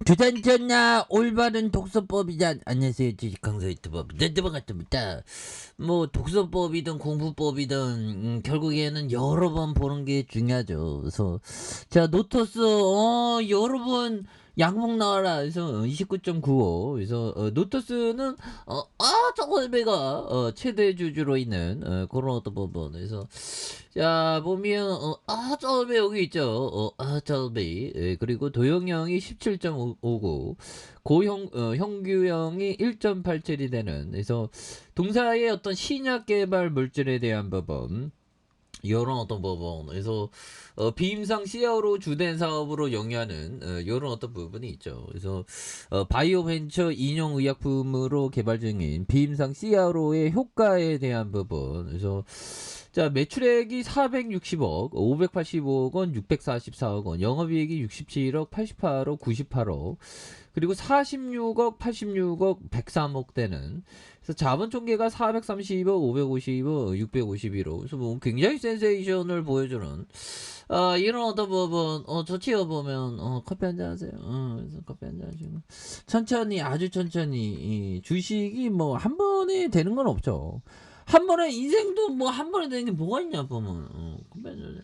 주단전나 올바른 독서법이자 안녕하세요 주식강사 유튜버 반갑습니다. 뭐 독서법이든 공부법이든 결국에는 여러 번 보는 게 중요하죠. 그래서 자 노토스 여러 번 양봉 나와라 그래서 29.95 그래서 노토스는 저걸배가 최대 주주로 있는 그런 어떤 부분 그래서 자 보면 저걸배 여기 있죠. 저걸배 그리고 도형형이 17.59 고형 형규형이 1.87이 되는 그래서 동사의 어떤 신약 개발 물질에 대한 부분 요런 어떤 부분 그래서 비임상 CRO 주된 사업으로 영위하는 요런 어떤 부분이 있죠. 그래서 바이오 벤처 인용 의약품으로 개발 중인 비임상 CRO의 효과에 대한 부분 그래서 자 매출액이 460억 585억 원 644억 원 영업이익이 67억 88억 98억 그리고 46억 86억 103억 되는 그래서 자본 총계가 430억 550억 651억 그래서 뭐 굉장히 센세이션을 보여주는 이런 어떤 부분 저치어 보면 커피 한잔 하세요. 그래서 커피 한잔 하시고 천천히 아주 천천히 이 주식이 뭐 한 번에 되는 건 없죠. 한 번에 인생도 뭐 한 번에 되는 게 뭐가 있냐 보면 커피 한잔 하세요.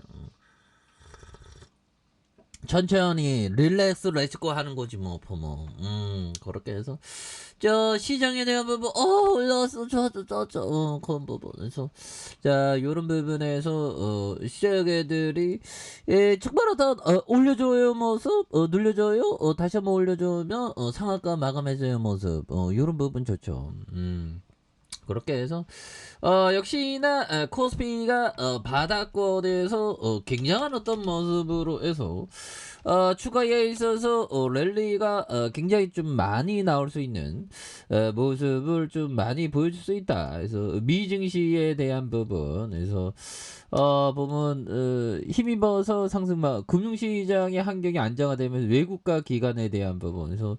천천히 릴렉스 레츠고 하는 거지 뭐 보면 그렇게 해서 저 시장에 대한 부분 올라왔어 좋았어 그런 부분에서 자 요런 부분에서 시장애들이 축발하다 올려줘요 모습 눌려줘요 다시 한번 올려주면 상한가 마감해줘요 모습 요런 부분 좋죠. 그렇게 해서 역시나 코스피가 바닥권에서 굉장한 어떤 모습으로 해서 추가에 있어서 랠리가 굉장히 좀 많이 나올 수 있는 모습을 좀 많이 보여줄 수 있다. 그래서 미증시에 대한 부분 그래서 보면 힘입어서 상승막 금융시장의 환경이 안정화되면서 외국과 기관에 대한 부분 그래서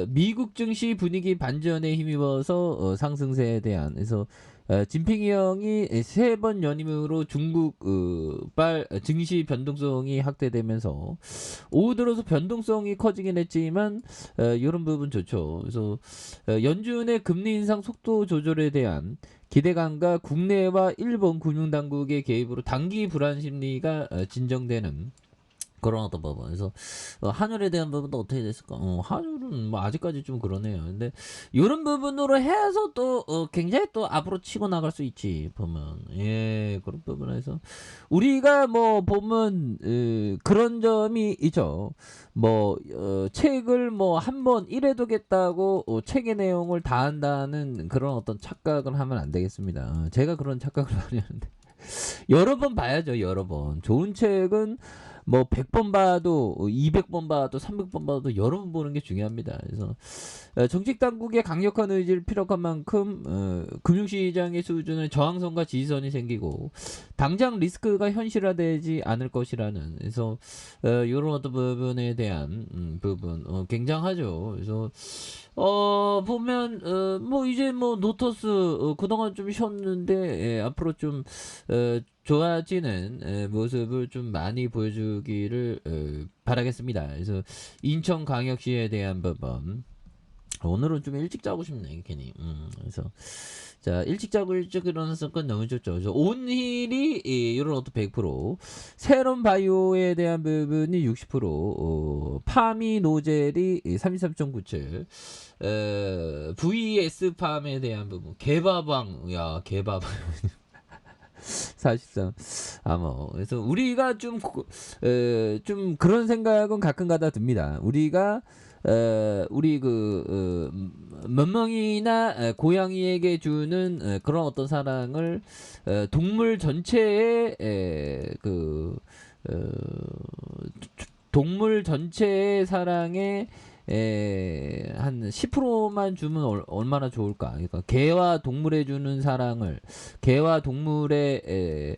미국 증시 분위기 반전에 힘입어서 상승세에 대한 그래서 진핑이 형이 세 번 연임으로 중국 발 증시 변동성이 확대되면서 오후 들어서 변동성이 커지긴 했지만 이런 부분 좋죠. 그래서 연준의 금리 인상 속도 조절에 대한 기대감과 국내와 일본 금융당국의 개입으로 단기 불안 심리가 진정되는 그런 어떤 부분. 그래서 한율에 대한 부분도 어떻게 됐을까? 한율은 뭐 아직까지 좀 그러네요. 근데 이런 부분으로 해서 또 굉장히 또 앞으로 치고 나갈 수 있지 보면 그런 부분에서 우리가 뭐 보면 그런 점이 있죠. 뭐 책을 뭐 한번 이래두겠다고 책의 내용을 다 한다는 그런 어떤 착각을 하면 안 되겠습니다. 제가 그런 착각을 많이 하는데 여러 번 봐야죠. 여러 번 좋은 책은 뭐 100번 봐도 200번 봐도 300번 봐도 여러 번 보는 게 중요합니다. 그래서 정책 당국의 강력한 의지를 필요한 만큼 금융시장의 수준의 저항선과 지지선이 생기고 당장 리스크가 현실화되지 않을 것이라는 그래서 이런 어떤 부분에 대한 부분 굉장하죠. 그래서 보면 뭐 이제 뭐 노터스 그동안 좀 쉬었는데 앞으로 좀 좋아지는 모습을 좀 많이 보여주기를 바라겠습니다. 그래서 인천광역시에 대한 부분 오늘은 좀 일찍 자고 싶네 괜히. 그래서 자 일찍 자고 일찍 일어나서 건 너무 좋죠. 그래서 온힐이 이런 어떤 100% 새로운 바이오에 대한 부분이 60% 파미 노젤이 33.97 VS 팜에 대한 부분 개바방 개바방 사실상 뭐 그래서 우리가 좀 그런 생각은 가끔가다 듭니다. 우리가 우리 몇 명이나 고양이에게 주는 그런 어떤 사랑을 동물 전체의 어, 동물 전체의 사랑에 한 10%만 주면 얼마나 좋을까? 그러니까 개와 동물에 주는 사랑을 개와 동물의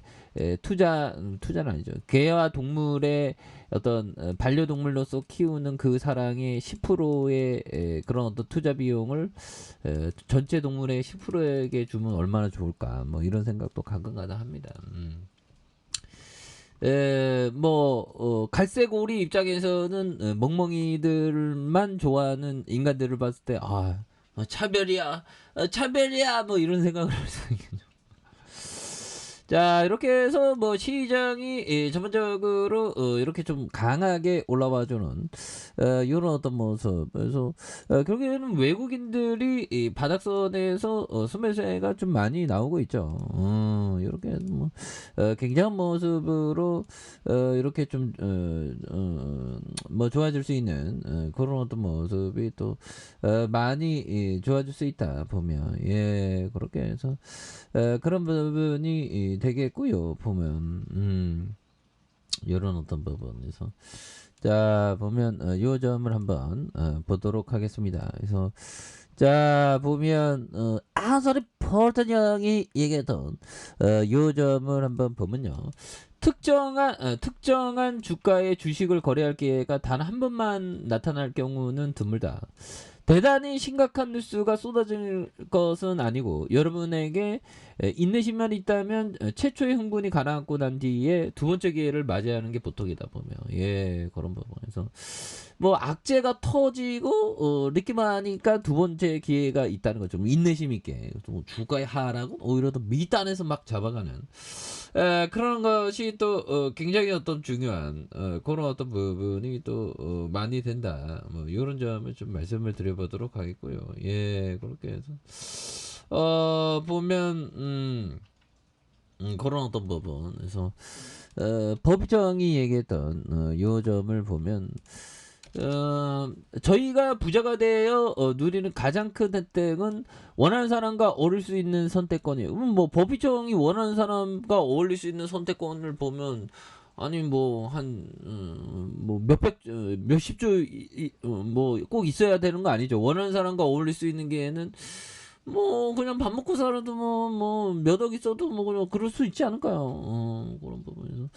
투자는 아니죠. 개와 동물의 어떤 반려동물로서 키우는 그 사랑의 10%의 그런 어떤 투자 비용을 전체 동물의 10%에게 주면 얼마나 좋을까? 뭐 이런 생각도 가끔가다 합니다. 갈색 오리 입장에서는 멍멍이들만 좋아하는 인간들을 봤을 때, 차별이야, 차별이야, 뭐 이런 생각을 할 수 있겠죠. 자, 이렇게 해서 뭐 시장이 전반적으로 이렇게 좀 강하게 올라와주는 요런 어떤 모습. 그래서 결국에는 외국인들이 이 바닥선에서 순매수가 좀 많이 나오고 있죠. 요렇게 뭐 굉장한 모습으로 이렇게 좀 뭐 좋아질 수 있는 그런 어떤 모습이 또 많이 좋아질 수 있다 보면, 예, 그렇게 해서 그런 부분이 되겠고요. 보면 요런 어떤 부분에서 자, 보면 요 점을 한번 보도록 하겠습니다. 그래서 자, 보면 아서리 폴턴 형이 얘기했던 요 점을 한번 보면요. 특정한 주가의 주식을 거래할 기회가 단 한 번만 나타날 경우는 드물다. 대단히 심각한 뉴스가 쏟아질 것은 아니고, 여러분에게 인내심만 있다면 최초의 흥분이 가라앉고 난 뒤에 두 번째 기회를 맞이하는 게 보통이다 보면, 예, 그런 부분에서 뭐 악재가 터지고 느끼만 하니까 두 번째 기회가 있다는 거죠. 뭐 인내심 있게 뭐 주가의 하락은 오히려 더 밑단에서 막 잡아가는 그런 것이 또 굉장히 어떤 중요한 그런 어떤 부분이 또 많이 된다. 뭐 이런 점을 좀 말씀을 드려보도록 하겠고요. 예, 그렇게 해서 보면 그런 어떤 부분. 그래서 법정이 얘기했던 요 점을 보면 저희가 부자가 되어 누리는 가장 큰 혜택은 원하는 사람과 어울릴 수 있는 선택권이에요. 뭐 법이청이 원하는 사람과 어울릴 수 있는 선택권을 보면, 아니 뭐 한 뭐 몇백 몇십 조 뭐 꼭 있어야 되는 거 아니죠. 원하는 사람과 어울릴 수 있는 게는 뭐 그냥 밥 먹고 살아도 뭐 몇 억 있어도 뭐 그냥 그럴 수 있지 않을까요? 그런 부분에서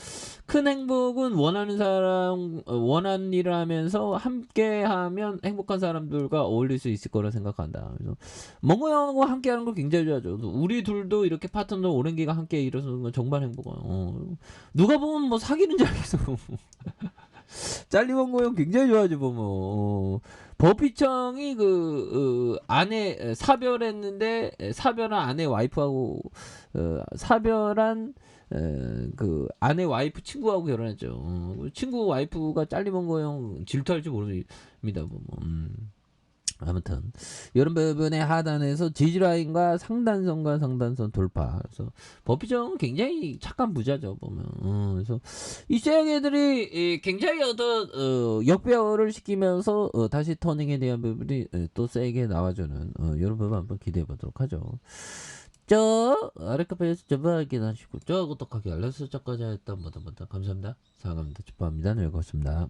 큰 행복은 원하는 사람 원하는 일을 하면서 함께하면 행복한 사람들과 어울릴 수 있을 거라 생각한다. 그래서 멍고 형하고 함께하는 걸 굉장히 좋아하죠. 우리 둘도 이렇게 파트너 오랜 기간 함께 일어서는 건 정말 행복해요. 누가 보면 뭐 사귀는 줄 알겠어. 짤리멍고 형 굉장히 좋아하죠 보면. 법희청이 아내 사별했는데 사별한 아내 와이프하고 사별한 그 아내 와이프 친구하고 결혼했죠. 친구 와이프가 짤리멍고 형 질투할지 모릅니다 보면. 아무튼 이런 부분의 하단에서 지지라인과 상단선과 상단선 돌파. 그래서 버피정은 굉장히 착한 부자죠 보면. 그래서 이 쎄형애들이 굉장히 어떤 역배열을 시키면서 다시 터닝에 대한 부분이 또 세게 나와주는 이런 부분 한번 기대해 보도록 하죠. 저 아래카페에서 전화하기 하시고 저 구독하기 알람 설정까지 했던 모두 감사합니다. 사랑합니다. 축복합니다. 네, 고맙습니다.